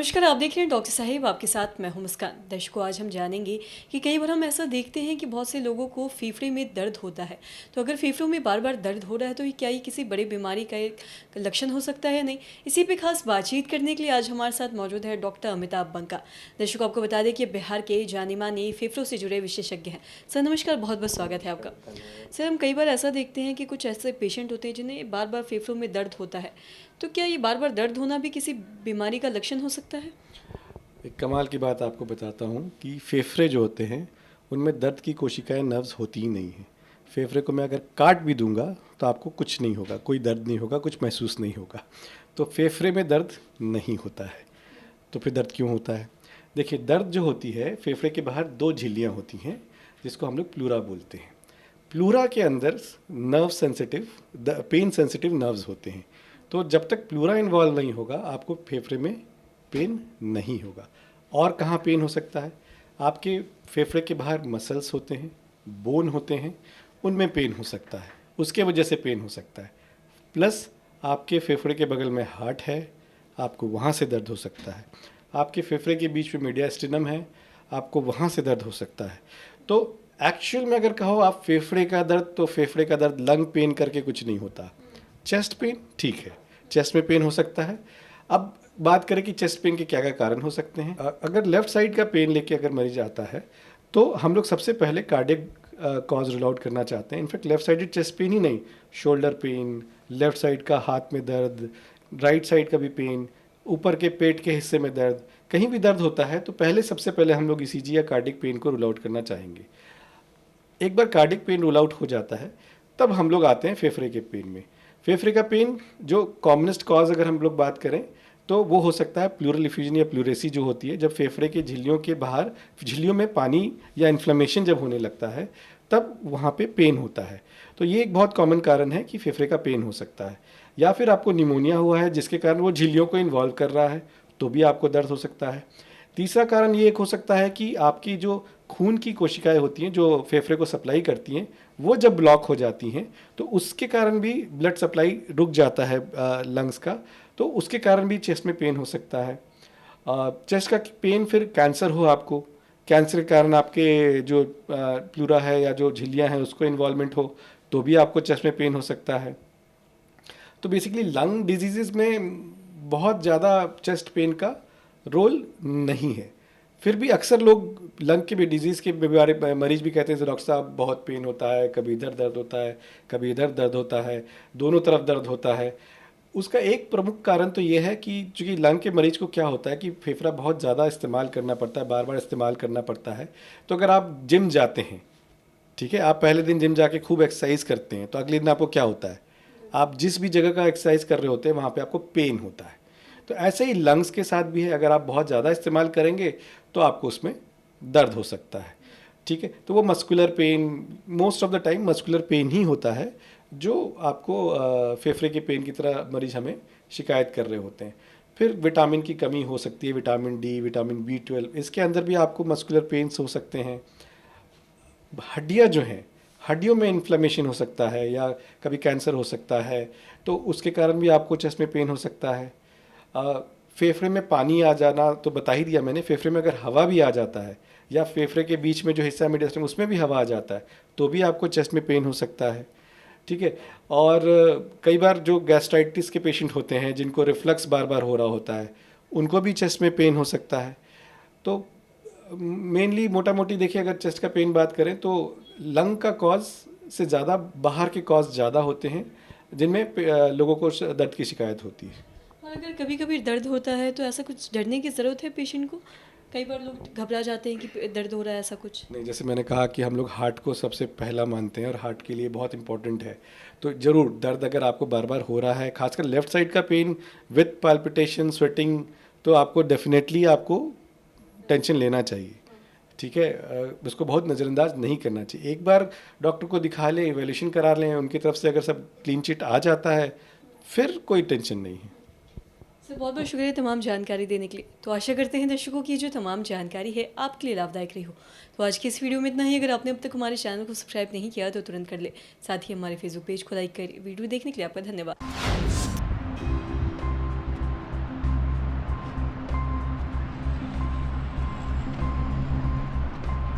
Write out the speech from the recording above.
नमस्कार, आप देख रहे हैं डॉक्टर साहिब, आपके साथ मैं हूं मुस्कान। दर्शकों, आज हम जानेंगे कि कई बार हम ऐसा देखते हैं कि बहुत से लोगों को फेफड़े में दर्द होता है। तो अगर फेफड़ों में बार बार दर्द हो रहा है तो ये क्या ये किसी बड़ी बीमारी का एक लक्षण हो सकता है या नहीं? इसी पे खास बातचीत करने के लिए आज हमारे साथ मौजूद है डॉक्टर अमिताभ बंका। दर्शकों, आपको बता दें कि बिहार के जाने माने फेफड़ों से जुड़े विशेषज्ञ हैं। सर नमस्कार, बहुत बहुत स्वागत है आपका। सर, हम कई बार ऐसा देखते हैं कि कुछ ऐसे पेशेंट होते हैं जिन्हें बार बार फेफड़ों में दर्द होता है। तो क्या ये बार बार दर्द होना भी किसी बीमारी का लक्षण हो सकता है? एक कमाल की बात आपको बताता हूँ कि फेफड़े जो होते हैं उनमें दर्द की कोशिकाएं नर्व्स होती ही नहीं हैं। फेफड़े को मैं अगर काट भी दूंगा तो आपको कुछ नहीं होगा, कोई दर्द नहीं होगा, कुछ महसूस नहीं होगा। तो फेफड़े में दर्द नहीं होता है। तो फिर दर्द क्यों होता है? देखिए, दर्द जो होती है, फेफड़े के बाहर दो झिल्लियाँ होती हैं जिसको हम लोग प्लूरा बोलते हैं। प्लूरा के अंदर nerve sensitive, pain sensitive nerves होते हैं। तो जब तक प्लूरा इन्वॉल्व नहीं होगा आपको फेफड़े में पेन नहीं होगा। और कहाँ पेन हो सकता है? आपके फेफड़े के बाहर मसल्स होते हैं, बोन होते हैं, उनमें पेन हो सकता है, उसके वजह से पेन हो सकता है। प्लस आपके फेफड़े के बगल में हार्ट है, आपको वहाँ से दर्द हो सकता है। आपके फेफड़े के बीच में मीडियास्टिनम है, आपको वहाँ से दर्द हो सकता है। तो एक्चुअल में अगर कहो आप फेफड़े का दर्द, तो फेफड़े का दर्द लंग पेन करके कुछ नहीं होता। चेस्ट पेन ठीक है, चेस्ट में पेन हो सकता है। अब बात करें कि चेस्ट पेन के क्या क्या कारण हो सकते हैं। अगर लेफ्ट साइड का पेन लेके अगर मरीज आता है तो हम लोग सबसे पहले कार्डियक कॉज रूल आउट करना चाहते हैं। In fact left sided chest pain ही नहीं, शोल्डर पेन, लेफ्ट साइड का हाथ में दर्द, राइट साइड का भी पेन, ऊपर के पेट के हिस्से में दर्द, कहीं भी दर्द होता है तो पहले सबसे पहले हम लोग ईसीजी या कार्डियक पेन को रूल आउट करना चाहेंगे। एक बार कार्डियक पेन रूल आउट हो जाता है तब हम लोग आते हैं फेफड़े के पेन में। फेफड़े का पेन जो कॉमनेस्ट कॉज अगर हम लोग बात करें तो वो हो सकता है प्लूरल इफ्यूजन या प्लूरेसी जो होती है, जब फेफड़े के झिल्लियों के बाहर, झिल्लियों में पानी या इन्फ्लेमेशन जब होने लगता है तब वहाँ पे पेन होता है। तो ये एक बहुत कॉमन कारण है कि फेफड़े का पेन हो सकता है। या फिर आपको निमोनिया हुआ है जिसके कारण वो झिल्लियों को इन्वॉल्व कर रहा है तो भी आपको दर्द हो सकता है। तीसरा कारण ये एक हो सकता है कि आपकी जो खून की कोशिकाएं होती हैं जो फेफड़े को सप्लाई करती हैं, वो जब ब्लॉक हो जाती हैं तो उसके कारण भी ब्लड सप्लाई रुक जाता है लंग्स का, तो उसके कारण भी चेस्ट में पेन हो सकता है। चेस्ट का पेन फिर कैंसर हो, आपको कैंसर के कारण आपके जो प्लूरा है या जो झिल्लियाँ हैं उसको इन्वॉल्वमेंट हो तो भी आपको चेस्ट में पेन हो सकता है। तो बेसिकली लंग डिजीज़ में बहुत ज़्यादा चेस्ट पेन का रोल नहीं है। फिर भी अक्सर लोग लंग के भी डिजीज़ के बारे मरीज भी कहते हैं डॉक्टर साहब बहुत पेन होता है, कभी इधर दर्द होता है, कभी इधर दर्द होता है, दोनों तरफ दर्द होता है। उसका एक प्रमुख कारण तो ये है कि चूँकि लंग के मरीज को क्या होता है कि फेफड़ा बहुत ज़्यादा इस्तेमाल करना पड़ता है, बार बार इस्तेमाल करना पड़ता है। तो अगर आप जिम जाते हैं, ठीक है, आप पहले दिन जिम जाके खूब एक्सरसाइज करते हैं तो अगले दिन आपको क्या होता है, आप जिस भी जगह का एक्सरसाइज कर रहे होते हैं वहाँ पे आपको पेन होता है। तो ऐसे ही लंग्स के साथ भी है, अगर आप बहुत ज़्यादा इस्तेमाल करेंगे तो आपको उसमें दर्द हो सकता है। ठीक है, तो वो muscular pain, most of the time muscular pain ही होता है जो आपको फेफड़े के पेन की तरह मरीज हमें शिकायत कर रहे होते हैं। फिर विटामिन की कमी हो सकती है, विटामिन डी, विटामिन B12, इसके अंदर भी आपको मस्कुलर पेन्स हो सकते हैं। हड्डियाँ जो हैं, हड्डियों में इन्फ्लेमेशन हो सकता है या कभी कैंसर हो सकता है तो उसके कारण भी आपको चेस्ट में पेन हो सकता है। फेफड़े में पानी आ जाना तो बता ही दिया मैंने। फेफड़े में अगर हवा भी आ जाता है या फेफड़े के बीच में जो हिस्सा है मीडियम उसमें भी हवा आ जाता है तो भी आपको चेस्ट में पेन हो सकता है। ठीक है, और कई बार जो गैस्ट्राइटिस के पेशेंट होते हैं जिनको रिफ्लक्स बार बार हो रहा होता है उनको भी चेस्ट में पेन हो सकता है। तो मेनली मोटा मोटी देखिए, अगर चेस्ट का पेन बात करें तो लंग का कॉज से ज़्यादा बाहर के कॉज ज़्यादा होते हैं जिनमें लोगों को दर्द की शिकायत होती है। और अगर कभी कभी दर्द होता है तो ऐसा कुछ डरने की ज़रूरत है पेशेंट को? कई बार लोग घबरा जाते हैं कि दर्द हो रहा है, ऐसा कुछ? नहीं, जैसे मैंने कहा कि हम लोग हार्ट को सबसे पहला मानते हैं और हार्ट के लिए बहुत इंपॉर्टेंट है। तो ज़रूर दर्द अगर आपको बार बार हो रहा है, खासकर लेफ़्ट साइड का पेन विथ पाल्पिटेशन, स्वेटिंग, तो आपको डेफिनेटली आपको टेंशन लेना चाहिए। ठीक है, उसको बहुत नज़रअंदाज नहीं करना चाहिए। एक बार डॉक्टर को दिखा लें, इवैल्यूएशन करा लें, उनकी तरफ से अगर सब क्लीन चिट आ जाता है फिर कोई टेंशन नहीं है। सर, बहुत बहुत शुक्रिया तमाम जानकारी देने के लिए। तो आशा करते हैं दर्शकों की जो तमाम जानकारी है आपके लिए लाभदायक रही हो। तो आज की इस वीडियो में इतना ही। अगर आपने अब तक हमारे चैनल को सब्सक्राइब नहीं किया तो तुरंत कर ले। साथ ही हमारे फेसबुक पेज को लाइक करिए। वीडियो देखने के लिए आपका धन्यवाद।